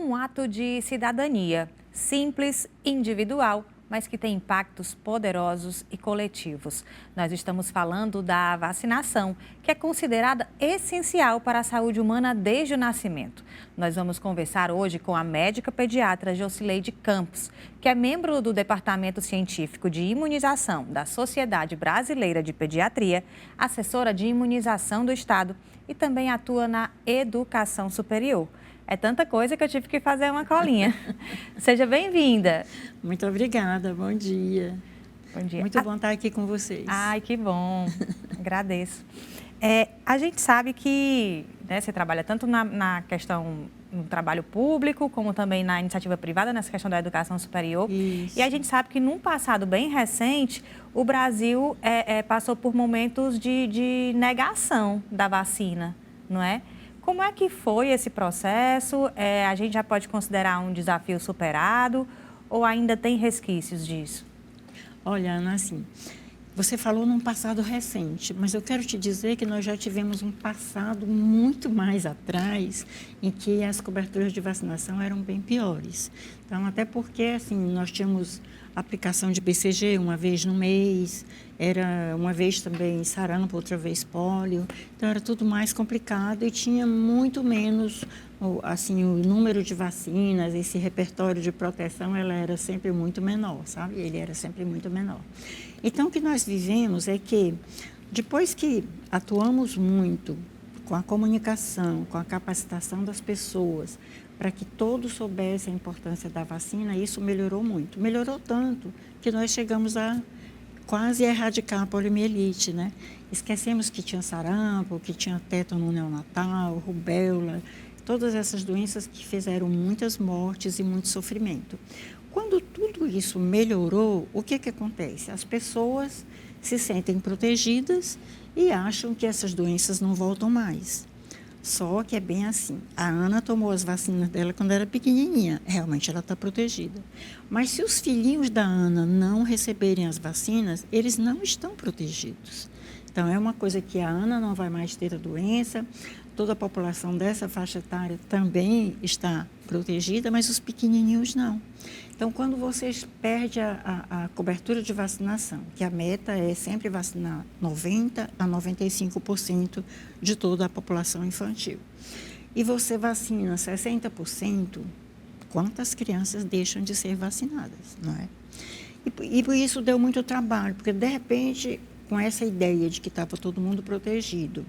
um ato de cidadania, simples, individual, mas que tem impactos poderosos e coletivos. Nós estamos falando da vacinação, que é considerada essencial para a saúde humana desde o nascimento. Nós vamos conversar hoje com a médica pediatra Jocileide Campos, que é membro do Departamento Científico de Imunização da Sociedade Brasileira de Pediatria, assessora de imunização do Estado e também atua na educação superior. É tanta coisa que eu tive que fazer uma colinha. Seja bem-vinda. Muito obrigada, bom dia. Bom dia. Muito bom estar aqui com vocês. Ai, que bom. Agradeço. A gente sabe que você trabalha tanto na questão no trabalho público, como também na iniciativa privada, nessa questão da educação superior. Isso. E a gente sabe que num passado bem recente, o Brasil passou por momentos de negação da vacina, não é? Como é que foi esse processo? A gente já pode considerar um desafio superado ou ainda tem resquícios disso? Olha, Ana, assim, você falou num passado recente, mas eu quero te dizer que nós já tivemos um passado muito mais atrás em que as coberturas de vacinação eram bem piores. Então, até porque, assim, nós tínhamos aplicação de BCG uma vez no mês, era uma vez também sarampo, outra vez pólio, então era tudo mais complicado e tinha muito menos, assim, o número de vacinas, esse repertório de proteção, ela era sempre muito menor, sabe? Ele era sempre muito menor. Então, o que nós vivemos é que, depois que atuamos muito com a comunicação, com a capacitação das pessoas, para que todos soubessem a importância da vacina, isso melhorou muito. Melhorou tanto que nós chegamos a quase erradicar a poliomielite, né? Esquecemos que tinha sarampo, que tinha tétano neonatal, rubéola, todas essas doenças que fizeram muitas mortes e muito sofrimento. Quando tudo isso melhorou, o que acontece? As pessoas se sentem protegidas e acham que essas doenças não voltam mais. Só que é bem assim, a Ana tomou as vacinas dela quando era pequenininha, realmente ela está protegida. Mas se os filhinhos da Ana não receberem as vacinas, eles não estão protegidos. Então, é uma coisa que a Ana não vai mais ter a doença, toda a população dessa faixa etária também está protegida, mas os pequenininhos não. Então, quando vocês perdem a cobertura de vacinação, que a meta é sempre vacinar 90% a 95% de toda a população infantil, e você vacina 60%, quantas crianças deixam de ser vacinadas, não é? E por isso deu muito trabalho, porque de repente, com essa ideia de que estava todo mundo protegido,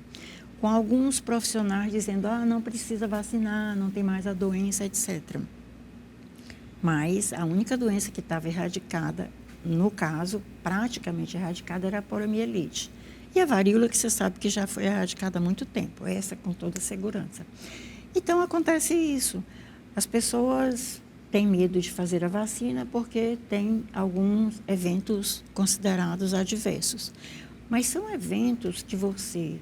com alguns profissionais dizendo, não precisa vacinar, não tem mais a doença, etc. Mas a única doença que estava erradicada, no caso, praticamente erradicada, era a poliomielite. E a varíola, que você sabe que já foi erradicada há muito tempo, essa com toda segurança. Então, acontece isso. As pessoas têm medo de fazer a vacina porque tem alguns eventos considerados adversos. Mas são eventos que você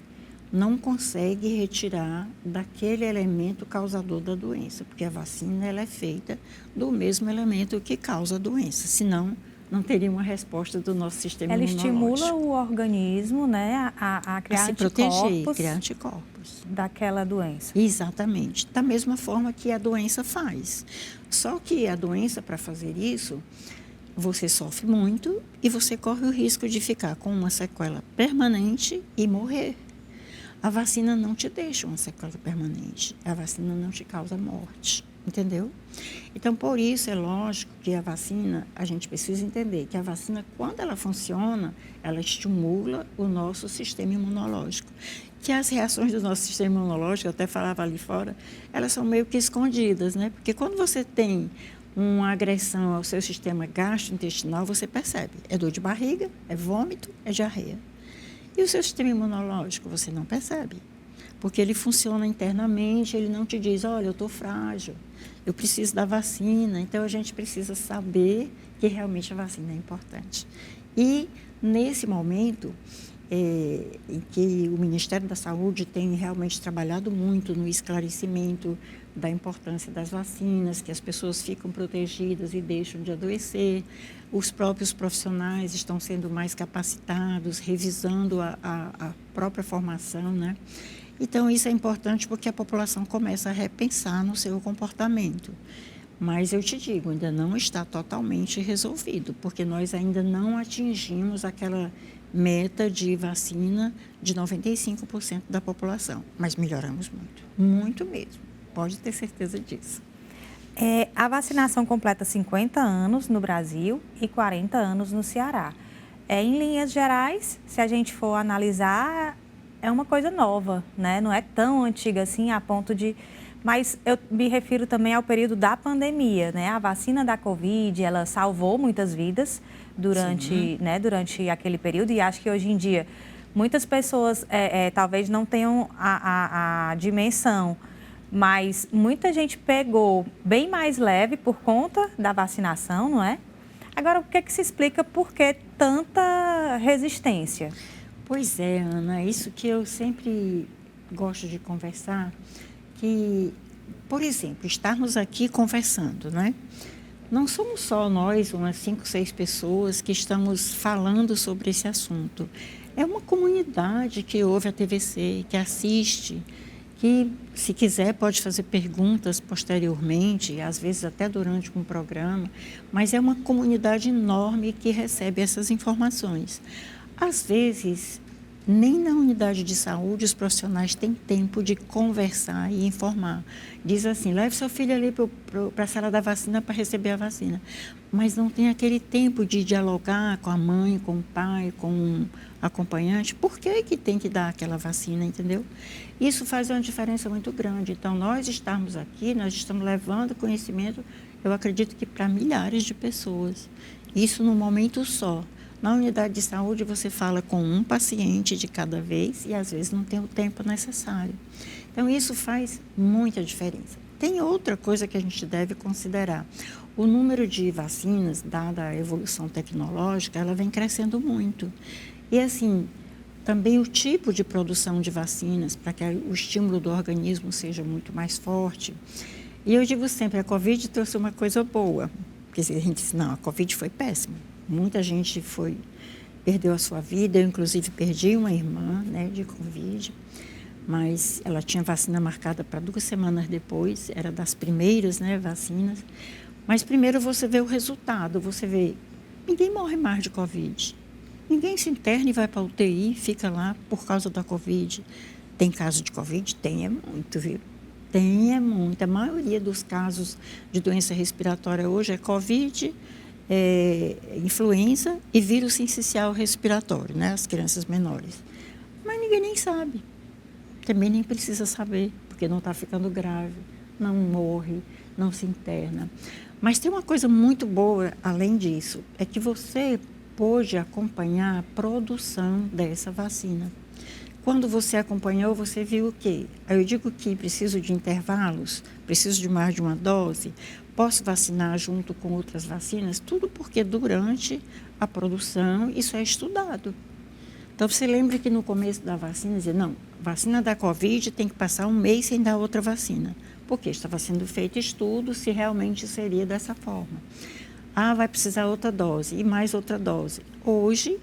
não consegue retirar daquele elemento causador da doença, porque a vacina ela é feita do mesmo elemento que causa a doença, senão não teria uma resposta do nosso sistema imunológico. Ela estimula o organismo, né, a criar se proteger, criar anticorpos daquela doença. Exatamente, da mesma forma que a doença faz. Só que a doença, para fazer isso, você sofre muito e você corre o risco de ficar com uma sequela permanente e morrer. A vacina não te deixa uma sequela permanente, a vacina não te causa morte, entendeu? Então, por isso é lógico que a vacina, a gente precisa entender que a vacina, quando ela funciona, ela estimula o nosso sistema imunológico. Que as reações do nosso sistema imunológico, eu até falava ali fora, elas são meio que escondidas, né? Porque quando você tem uma agressão ao seu sistema gastrointestinal, você percebe, é dor de barriga, é vômito, é diarreia. E o seu sistema imunológico, você não percebe, porque ele funciona internamente, ele não te diz, olha, eu estou frágil, eu preciso da vacina. Então, a gente precisa saber que realmente a vacina é importante. E, nesse momento, em que o Ministério da Saúde tem realmente trabalhado muito no esclarecimento da importância das vacinas, que as pessoas ficam protegidas e deixam de adoecer. Os próprios profissionais estão sendo mais capacitados, revisando a própria formação, né? Então, isso é importante porque a população começa a repensar no seu comportamento. Mas eu te digo, ainda não está totalmente resolvido, porque nós ainda não atingimos aquela meta de vacina de 95% da população. Mas melhoramos muito, muito mesmo. Pode ter certeza disso. A vacinação completa 50 anos no Brasil e 40 anos no Ceará. Em linhas gerais, se a gente for analisar, é uma coisa nova, né? Não é tão antiga assim a ponto de... Mas eu me refiro também ao período da pandemia, né? A vacina da Covid, ela salvou muitas vidas durante aquele período. E acho que hoje em dia, muitas pessoas talvez não tenham a dimensão, mas muita gente pegou bem mais leve por conta da vacinação, não é? Agora, o que é que se explica por que tanta resistência? Pois é, Ana, isso que eu sempre gosto de conversar, que, por exemplo, estarmos aqui conversando, né? Não somos só nós, umas 5, 6 pessoas que estamos falando sobre esse assunto. É uma comunidade que ouve a TVC, que assiste, que, se quiser, pode fazer perguntas posteriormente, às vezes até durante um programa, mas é uma comunidade enorme que recebe essas informações. Às vezes, nem na unidade de saúde os profissionais têm tempo de conversar e informar. Diz assim, leve seu filho ali para a sala da vacina para receber a vacina. Mas não tem aquele tempo de dialogar com a mãe, com o pai, com o acompanhante. Por que tem que dar aquela vacina, entendeu? Isso faz uma diferença muito grande. Então, nós estarmos aqui, nós estamos levando conhecimento, eu acredito que para milhares de pessoas. Isso num momento só. Na unidade de saúde, você fala com um paciente de cada vez e, às vezes, não tem o tempo necessário. Então, isso faz muita diferença. Tem outra coisa que a gente deve considerar. O número de vacinas, dada a evolução tecnológica, ela vem crescendo muito. E, assim, também o tipo de produção de vacinas, para que o estímulo do organismo seja muito mais forte. E eu digo sempre, a Covid trouxe uma coisa boa. Porque a gente diz, não, a Covid foi péssima. Muita gente perdeu a sua vida, eu inclusive perdi uma irmã, né, de Covid, mas ela tinha vacina marcada para 2 semanas depois, era das primeiras, né, vacinas. Mas primeiro você vê o resultado, você vê, ninguém morre mais de Covid, ninguém se interna e vai para a UTI, fica lá por causa da Covid. Tem caso de Covid? Tem, é muito, viu? Tem, é muito. A maioria dos casos de doença respiratória hoje é Covid, influenza e vírus sincicial respiratório, né? As crianças menores. Mas ninguém nem sabe. Também nem precisa saber, porque não está ficando grave, não morre, não se interna. Mas tem uma coisa muito boa, além disso, é que você pôde acompanhar a produção dessa vacina. Quando você acompanhou, você viu o quê? Eu digo que preciso de intervalos, preciso de mais de uma dose, posso vacinar junto com outras vacinas, tudo porque durante a produção isso é estudado. Então, você lembra que no começo da vacina, dizia, não, vacina da Covid tem que passar 1 mês sem dar outra vacina, porque estava sendo feito estudo se realmente seria dessa forma. Ah, vai precisar outra dose e mais outra dose. Hoje,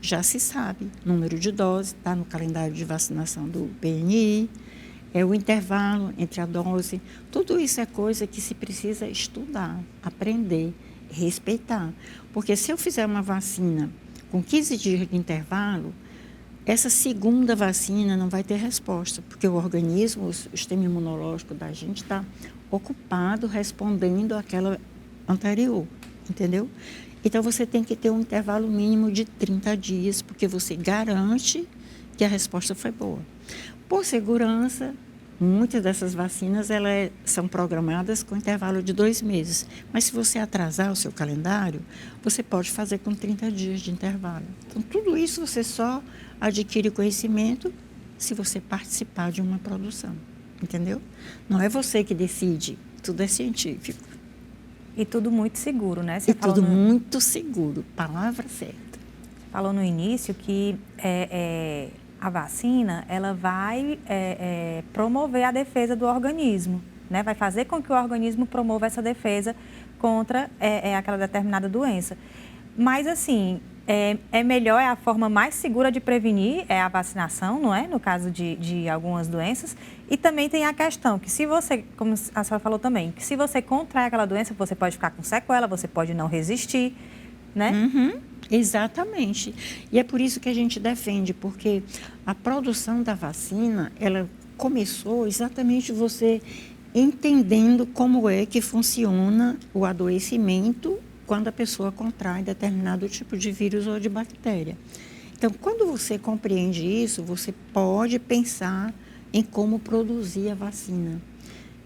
já se sabe, número de doses, está no calendário de vacinação do PNI, é o intervalo entre a dose, tudo isso é coisa que se precisa estudar, aprender, respeitar. Porque se eu fizer uma vacina com 15 dias de intervalo, essa segunda vacina não vai ter resposta, porque o organismo, o sistema imunológico da gente está ocupado respondendo àquela anterior, entendeu? Então, você tem que ter um intervalo mínimo de 30 dias, porque você garante que a resposta foi boa. Por segurança, muitas dessas vacinas são programadas com intervalo de 2 meses. Mas se você atrasar o seu calendário, você pode fazer com 30 dias de intervalo. Então, tudo isso você só adquire conhecimento se você participar de uma produção, entendeu? Não é você que decide, tudo é científico. E tudo muito seguro, né? Você tudo muito seguro, palavra certa. Falou no início que a vacina, ela vai promover a defesa do organismo, né? Vai fazer com que o organismo promova essa defesa contra aquela determinada doença. Mas, assim, É melhor, é a forma mais segura de prevenir, é a vacinação, não é? No caso de algumas doenças. E também tem a questão que se você, como a senhora falou também, que se você contrai aquela doença, você pode ficar com sequela, você pode não resistir, né? Exatamente. E é por isso que a gente defende, porque a produção da vacina, ela começou exatamente você entendendo como é que funciona o adoecimento quando a pessoa contrai determinado tipo de vírus ou de bactéria. Então, quando você compreende isso, você pode pensar em como produzir a vacina.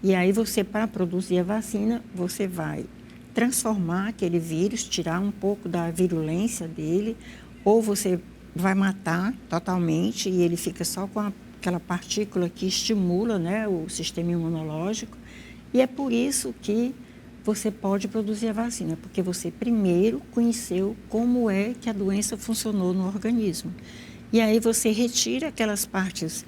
E aí você, para produzir a vacina, você vai transformar aquele vírus, tirar um pouco da virulência dele, ou você vai matar totalmente e ele fica só com aquela partícula que estimula, né, o sistema imunológico. E é por isso que você pode produzir a vacina, porque você primeiro conheceu como é que a doença funcionou no organismo. E aí você retira aquelas partes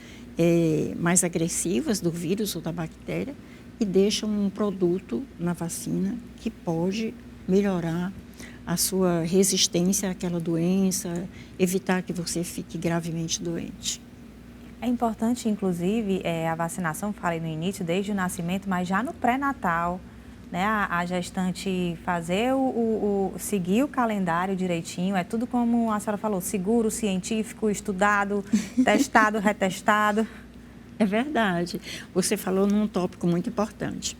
mais agressivas do vírus ou da bactéria e deixa um produto na vacina que pode melhorar a sua resistência àquela doença, evitar que você fique gravemente doente. É importante, inclusive, a vacinação, falei no início, desde o nascimento, mas já no pré-natal, né, a gestante fazer seguir o calendário direitinho, é tudo como a senhora falou, seguro, científico, estudado, testado, retestado. É verdade. Você falou num tópico muito importante.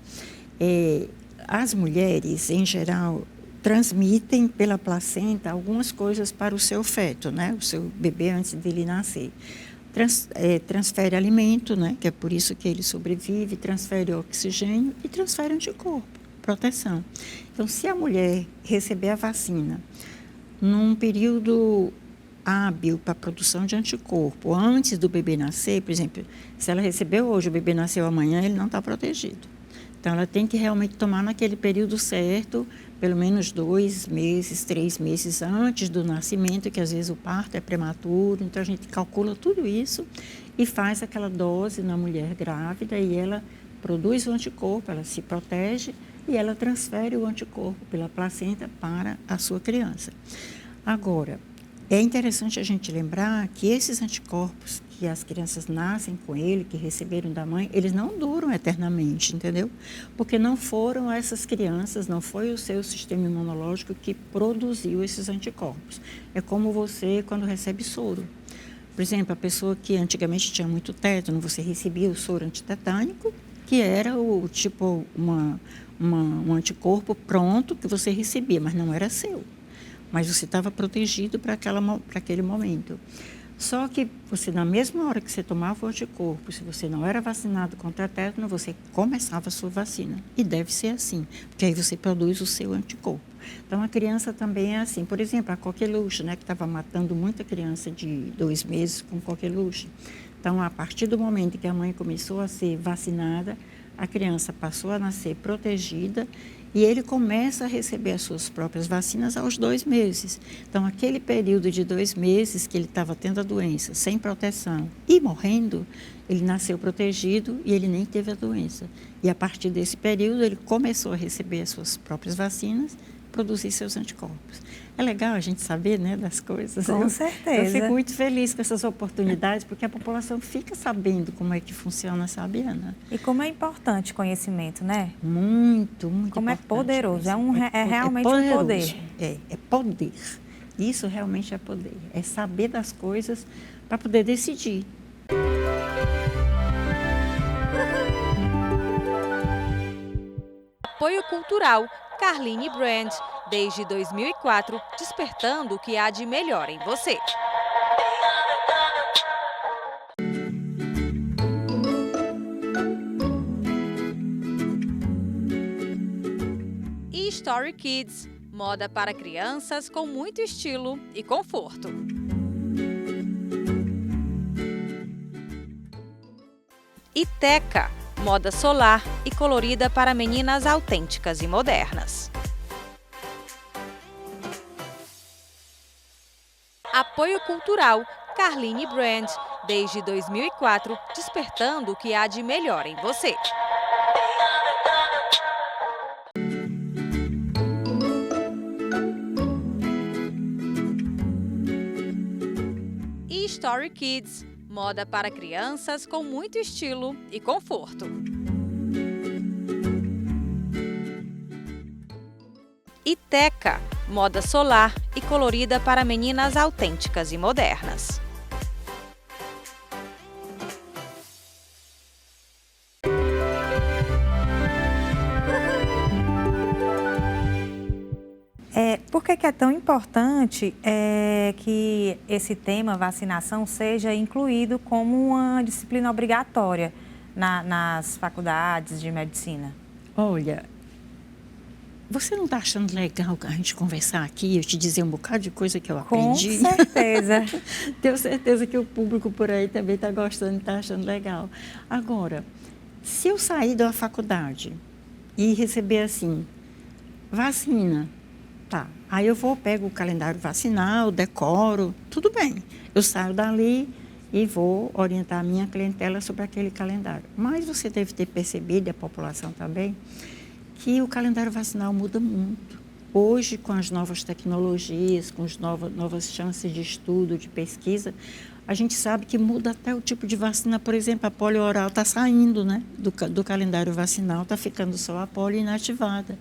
As mulheres, em geral, transmitem pela placenta algumas coisas para o seu feto, né, o seu bebê antes dele nascer. Transfere alimento, né, que é por isso que ele sobrevive, transfere oxigênio e transfere anticorpo, proteção. Então, se a mulher receber a vacina num período hábil para a produção de anticorpo, antes do bebê nascer, por exemplo, se ela recebeu hoje, o bebê nasceu amanhã, ele não está protegido. Então, ela tem que realmente tomar naquele período certo, pelo menos 2 meses, 3 meses antes do nascimento, que às vezes o parto é prematuro, então a gente calcula tudo isso e faz aquela dose na mulher grávida e ela produz o anticorpo, ela se protege e ela transfere o anticorpo pela placenta para a sua criança. Agora, é interessante a gente lembrar que esses anticorpos que as crianças nascem com ele, que receberam da mãe, eles não duram eternamente, entendeu? Porque não foram essas crianças, não foi o seu sistema imunológico que produziu esses anticorpos. É como você quando recebe soro. Por exemplo, a pessoa que antigamente tinha muito tétano, você recebia o soro antitetânico, que era um anticorpo pronto que você recebia, mas não era seu. Mas você estava protegido para aquele momento. Só que você, na mesma hora que você tomava o anticorpo, se você não era vacinado contra tétano, você começava a sua vacina. E deve ser assim, porque aí você produz o seu anticorpo. Então, a criança também é assim. Por exemplo, a coqueluche, né, que estava matando muita criança de 2 meses com coqueluche. Então, a partir do momento que a mãe começou a ser vacinada, a criança passou a nascer protegida e ele começa a receber as suas próprias vacinas aos 2 meses. Então, aquele período de 2 meses que ele estava tendo a doença, sem proteção e morrendo, ele nasceu protegido e ele nem teve a doença. E a partir desse período, ele começou a receber as suas próprias vacinas, produzir seus anticorpos. É legal a gente saber, né, das coisas. Com certeza. Eu fico muito feliz com essas oportunidades, porque a população fica sabendo como é que funciona, sabe, Ana? E como é importante o conhecimento, né? Muito, muito como importante. Como é poderoso, é realmente poderoso. Um poder. É poder. Isso realmente é poder. É saber das coisas para poder decidir. Apoio Cultural, Carline Brand, desde 2004, despertando o que há de melhor em você. E Story Kids, moda para crianças com muito estilo e conforto. E Teca, moda solar e colorida para meninas autênticas e modernas. Apoio Cultural, Carline Brand, desde 2004, despertando o que há de melhor em você. Story Kids, moda para crianças com muito estilo e conforto. E Teca, moda solar e colorida para meninas autênticas e modernas. Por que é tão importante que esse tema, vacinação, seja incluído como uma disciplina obrigatória nas faculdades de medicina? Olha, você não está achando legal a gente conversar aqui, eu te dizer um bocado de coisa que eu aprendi? Com certeza. Tenho certeza que o público por aí também está gostando e está achando legal. Agora, se eu sair da faculdade e receber assim, vacina, tá, aí eu pego o calendário vacinal, decoro, tudo bem. Eu saio dali e vou orientar a minha clientela sobre aquele calendário. Mas você deve ter percebido, e a população também, que o calendário vacinal muda muito. Hoje, com as novas tecnologias, com as novas chances de estudo, de pesquisa, a gente sabe que muda até o tipo de vacina. Por exemplo, a polio oral está saindo, né, do calendário vacinal, está ficando só a polio inativada.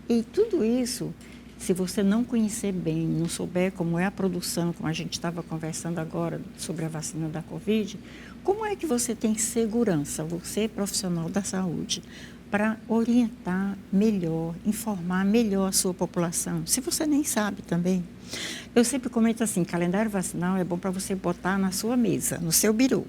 E tudo isso, se você não conhecer bem, não souber como é a produção, como a gente estava conversando agora sobre a vacina da Covid, como é que você tem segurança, você profissional da saúde, para orientar melhor, informar melhor a sua população, se você nem sabe também? Eu sempre comento assim, calendário vacinal é bom para você botar na sua mesa, no seu biru,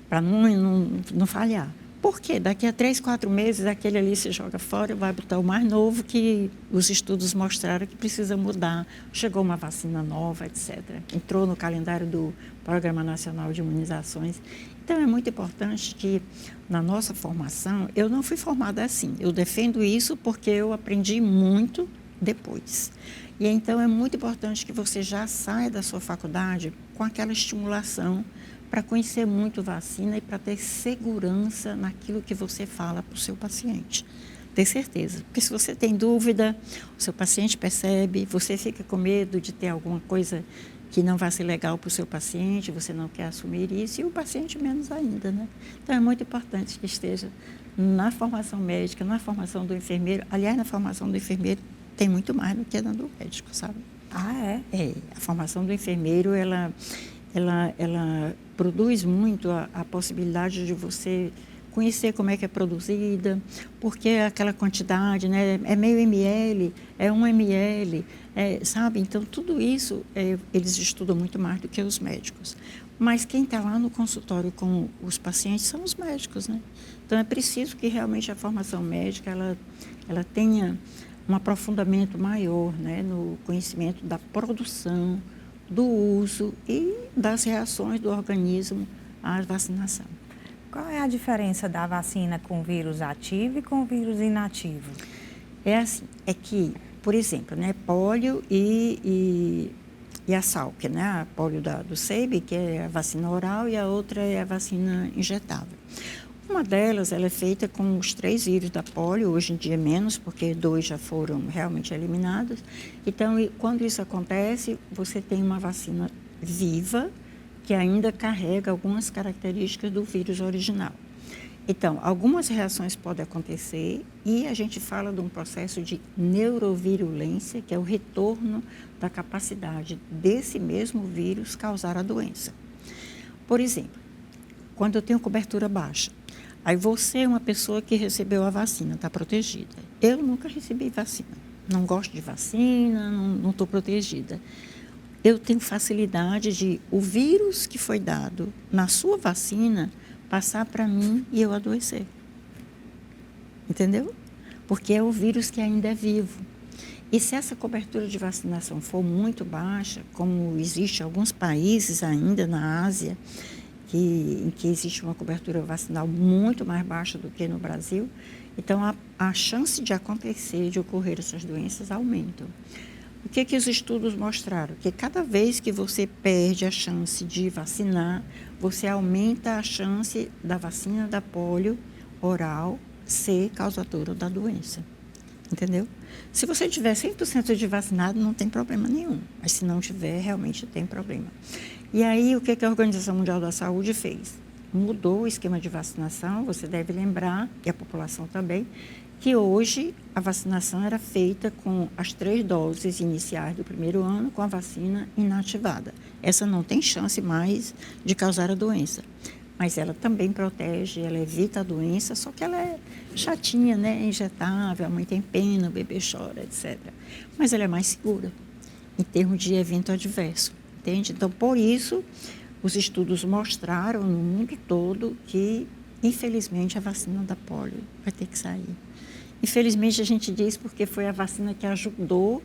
para não falhar. Por quê? Daqui a 3, 4 meses, aquele ali se joga fora e vai botar o mais novo que os estudos mostraram que precisa mudar. Chegou uma vacina nova, etc. Entrou no calendário do Programa Nacional de Imunizações. Então, é muito importante que, na nossa formação, eu não fui formada assim. Eu defendo isso porque eu aprendi muito depois. E então, é muito importante que você já saia da sua faculdade com aquela estimulação para conhecer muito vacina e para ter segurança naquilo que você fala para o seu paciente. Ter certeza. Porque se você tem dúvida, o seu paciente percebe, você fica com medo de ter alguma coisa que não vai ser legal para o seu paciente, você não quer assumir isso, e o paciente menos ainda, né? Então, é muito importante que esteja na formação médica, na formação do enfermeiro. Aliás, na formação do enfermeiro tem muito mais do que na do médico, sabe? Ah, é? É, a formação do enfermeiro, ela produz muito a possibilidade de você conhecer como é que é produzida, porque aquela quantidade, né, é meio ml, é 1 ml, sabe? Então, tudo isso eles estudam muito mais do que os médicos. Mas quem está lá no consultório com os pacientes são os médicos, né? Então, é preciso que realmente a formação médica ela tenha um aprofundamento maior, né, no conhecimento da produção, do uso e das reações do organismo à vacinação. Qual é a diferença da vacina com vírus ativo e com vírus inativo? É assim, é que, por exemplo, né, polio e a Salk, né, a polio do SEIB, que é a vacina oral, e a outra é a vacina injetável. Uma delas, ela é feita com os 3 vírus da polio, hoje em dia menos, porque 2 já foram realmente eliminados. Então, quando isso acontece, você tem uma vacina viva, que ainda carrega algumas características do vírus original. Então, algumas reações podem acontecer e a gente fala de um processo de neurovirulência, que é o retorno da capacidade desse mesmo vírus causar a doença. Por exemplo, quando eu tenho cobertura baixa, aí você é uma pessoa que recebeu a vacina, está protegida. Eu nunca recebi vacina, não gosto de vacina, não estou protegida. Eu tenho facilidade de o vírus que foi dado na sua vacina passar para mim e eu adoecer. Entendeu? Porque é o vírus que ainda é vivo. E se essa cobertura de vacinação for muito baixa, como existe em alguns países ainda na Ásia, em que existe uma cobertura vacinal muito mais baixa do que no Brasil, então a chance de acontecer, de ocorrer essas doenças aumentam. O que os estudos mostraram? Que cada vez que você perde a chance de vacinar, você aumenta a chance da vacina da polio oral ser causadora da doença. Entendeu? Se você tiver 100% de vacinado, não tem problema nenhum. Mas se não tiver, realmente tem problema. E aí, o que a Organização Mundial da Saúde fez? Mudou o esquema de vacinação, você deve lembrar, e a população também, que hoje a vacinação era feita com as 3 doses iniciais do primeiro ano com a vacina inativada. Essa não tem chance mais de causar a doença, mas ela também protege, ela evita a doença, só que ela é chatinha, né? É injetável, a mãe tem pena, o bebê chora, etc. Mas ela é mais segura em termos de evento adverso, entende? Então, por isso, os estudos mostraram no mundo todo que, infelizmente, a vacina da polio vai ter que sair. Infelizmente, a gente diz porque foi a vacina que ajudou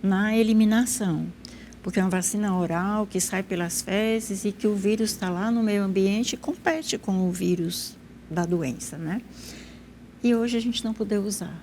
na eliminação. Porque é uma vacina oral que sai pelas fezes e que o vírus está lá no meio ambiente e compete com o vírus da doença, né? E hoje a gente não poder usar.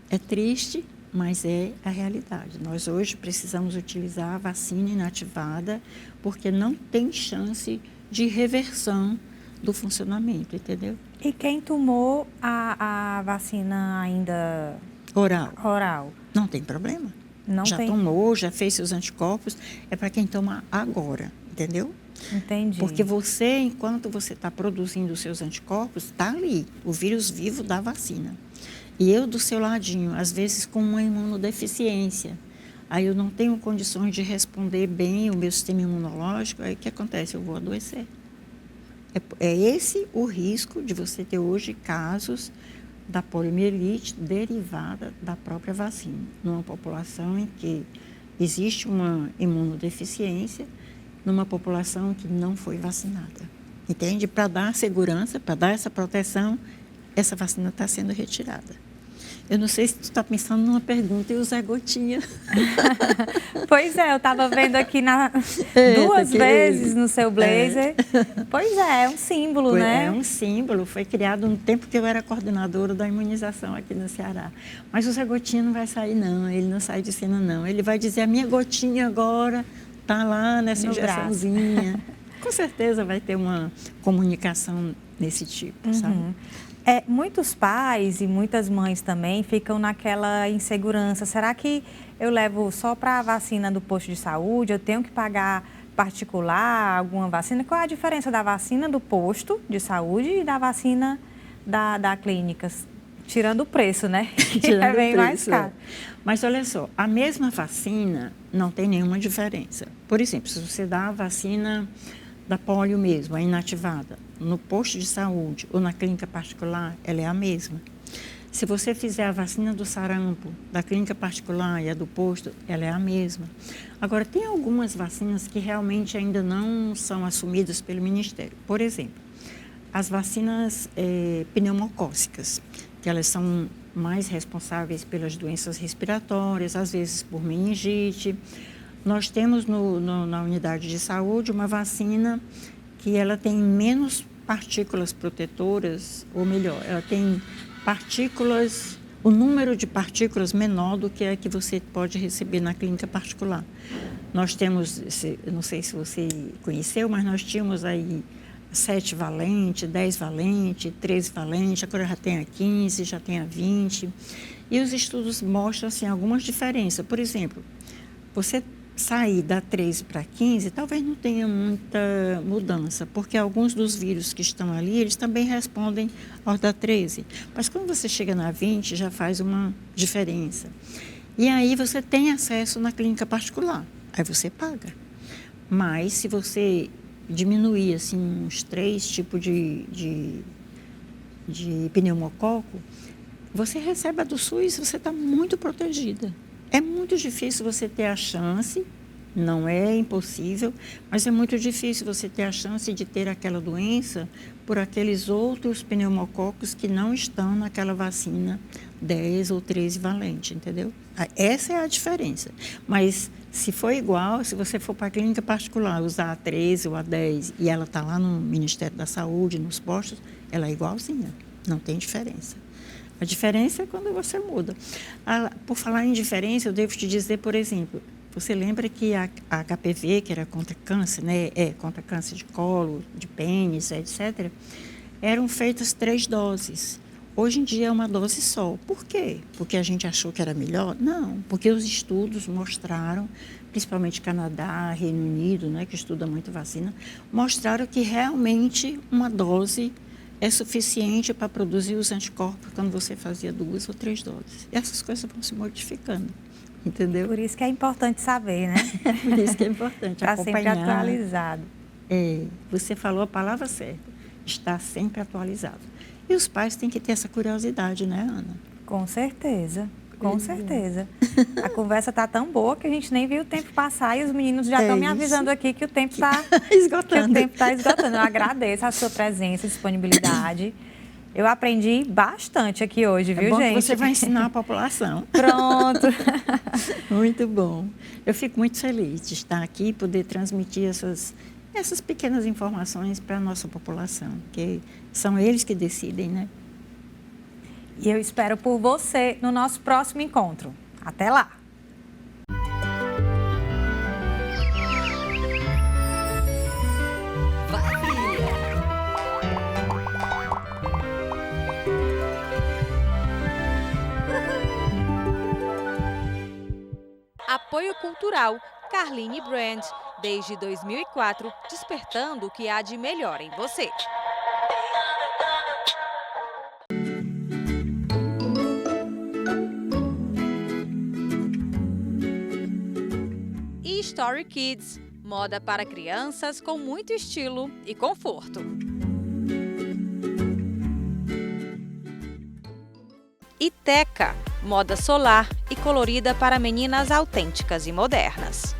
É triste, mas é a realidade. Nós hoje precisamos utilizar a vacina inativada porque não tem chance de reversão do funcionamento, entendeu? E quem tomou a vacina ainda Oral. Não tem problema. Não já tem... tomou, já fez seus anticorpos, é para quem toma agora, entendeu? Entendi. Porque você, enquanto você está produzindo os seus anticorpos, está ali, o vírus vivo da vacina. E eu do seu ladinho, às vezes com uma imunodeficiência, aí eu não tenho condições de responder bem o meu sistema imunológico, aí o que acontece? Eu vou adoecer. É esse o risco de você ter hoje casos da poliomielite derivada da própria vacina, numa população em que existe uma imunodeficiência, numa população que não foi vacinada. Entende? Para dar segurança, para dar essa proteção, essa vacina está sendo retirada. Eu não sei se tu está pensando numa pergunta e o Zé Gotinha. Pois é, eu estava vendo aqui duas vezes no seu blazer. Pois é um símbolo, né? É um símbolo, foi criado no tempo que eu era coordenadora da imunização aqui no Ceará. Mas o Zé Gotinha não vai sair, não, ele não sai de cena, não. Ele vai dizer, a minha gotinha agora está lá nessa injeçãozinha. Com certeza vai ter uma comunicação nesse tipo, sabe? Muitos pais e muitas mães também ficam naquela insegurança. Será que eu levo só para a vacina do posto de saúde? Eu tenho que pagar particular alguma vacina? Qual é a diferença da vacina do posto de saúde e da vacina da clínica? Tirando o preço, né? Que é bem mais caro. Mas olha só, a mesma vacina não tem nenhuma diferença. Por exemplo, se você dá a vacina da polio mesmo, a inativada, no posto de saúde ou na clínica particular, ela é a mesma. Se você fizer a vacina do sarampo, da clínica particular e a do posto, ela é a mesma. Agora, tem algumas vacinas que realmente ainda não são assumidas pelo Ministério. Por exemplo, as vacinas pneumocócicas, que elas são mais responsáveis pelas doenças respiratórias, às vezes por meningite. Nós temos na unidade de saúde uma vacina que ela tem menos partículas protetoras, ou melhor, ela tem partículas, o número de partículas menor do que a que você pode receber na clínica particular. Nós temos, não sei se você conheceu, mas nós tínhamos aí 7 valente, 10 valente, 13 valente, agora já tem a 15, já tem a 20. E os estudos mostram assim, algumas diferenças. Por exemplo, você sair da 13 para 15, talvez não tenha muita mudança, porque alguns dos vírus que estão ali, eles também respondem ao da 13. Mas quando você chega na 20, já faz uma diferença. E aí você tem acesso na clínica particular, aí você paga. Mas se você diminuir assim, uns 3 tipos de pneumococo, você recebe a do SUS, você está muito protegida. É muito difícil você ter a chance, não é impossível, mas é muito difícil você ter a chance de ter aquela doença por aqueles outros pneumococos que não estão naquela vacina 10 ou 13 valente, entendeu? Essa é a diferença. Mas se for igual, se você for para a clínica particular usar a 13 ou a 10 e ela está lá no Ministério da Saúde, nos postos, ela é igualzinha, não tem diferença. A diferença é quando você muda. Por falar em diferença, eu devo te dizer, por exemplo, você lembra que a HPV, que era contra câncer, né, contra câncer de colo, de pênis, etc., eram feitas 3 doses. Hoje em dia é uma dose só. Por quê? Porque a gente achou que era melhor? Não, porque os estudos mostraram, principalmente Canadá, Reino Unido, né, que estuda muito vacina, mostraram que realmente uma dose é suficiente para produzir os anticorpos quando você fazia 2 ou 3 doses. E essas coisas vão se modificando, entendeu? Por isso que é importante saber, né? Por isso que é importante Tá acompanhar. sempre atualizado. Você falou a palavra certa, está sempre atualizado. E os pais têm que ter essa curiosidade, né, Ana? Com certeza, com certeza. A conversa tá tão boa que a gente nem viu o tempo passar e os meninos já estão me avisando aqui que o tempo está esgotando. Que o tempo está esgotando. Eu agradeço a sua presença e disponibilidade. Eu aprendi bastante aqui hoje, viu, bom gente? Que você vai ensinar a população. Pronto. Muito bom. Eu fico muito feliz de estar aqui e poder transmitir essas pequenas informações para a nossa população, porque são eles que decidem, né? E eu espero por você no nosso próximo encontro. Até lá! Apoio Cultural Carline Brand, desde 2004, despertando o que há de melhor em você. E Story Kids, moda para crianças com muito estilo e conforto. E Teca, moda solar e colorida para meninas autênticas e modernas.